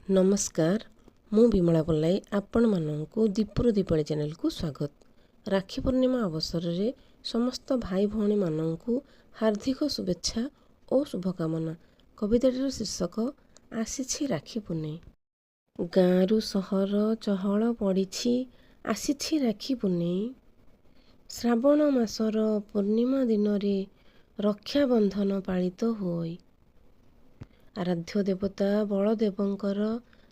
नमस्कार मु विमला पल्लाई आपण मानू दीपुर दीपावली चैनल को स्वागत। राखी पूर्णिमा अवसर रे समस्त भाई भौणी मानू हार्दिक शुभेच्छा और शुभकामना। कविताटीर शीर्षक आसी राखी पूर्णिमा। गाँरु सहर चहल पड़ी आसी राखी पूर्णिमा। श्रावण मासर पूर्णिमा दिन रे रक्षाबंधन पालित होई। आराध्य देवता बलदेवंकर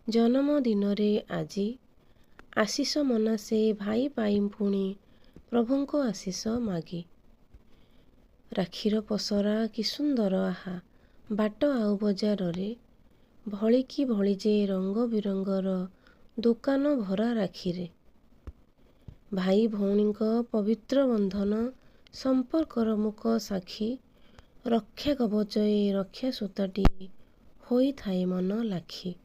जन्मदिन रे आजी आशीष मनासे भाई पाई पुणी प्रभुंको आशीष मागी। राखीर पसरा कि सुंदर आहा बाट आउ बजार रे भलिकी भली जे रंग बिरंगर दुकान भरा राखीरे। भाई भौणींको पवित्र बंधन संपर्कर मुख साक्षी रक्षा कवच रक्षा सूताटी होई थाए मन लाखी।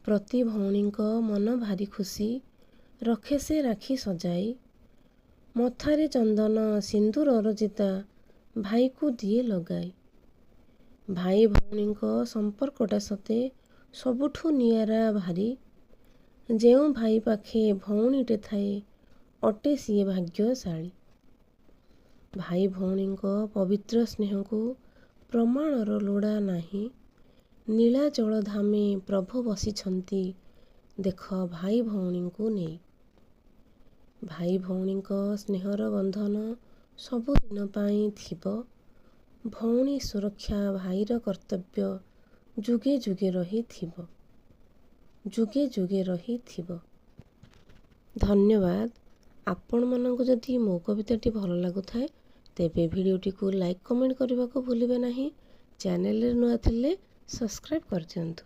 प्रति भौणींको मन भारी खुशी रखे से राखी सजाई। मथारे चंदन सिंदूर रजिता भाई को दिए लगाई। भाई भौणींको संपर्कटा सते सबुठु नियारा भारी। जेउ भाई पाखे भौणीटे थाए अटे सिए भाग्यशाली। भाई भौणींको पवित्र स्नेह को प्रमाणर लोड़ा नाही। नीलाचल धामे प्रभु बसिछंती देख भाई भौणी को नहीं। भाई भौणींको स्नेहर बंधन सबुदिन पाई थिबो। भौणी सुरक्षा भाईर कर्तव्य जुगे जुगे रही थिबो। जुगे जुगे रही थिबो। धन्यवाद। आपण मानक जदि मो कविताटी भल लागुथाए तेबे भिडियोटी को लाइक कमेंट करने को भूलिबे नहीं। चैनल रे नुआ थिले सब्सक्राइब कर दियंतु।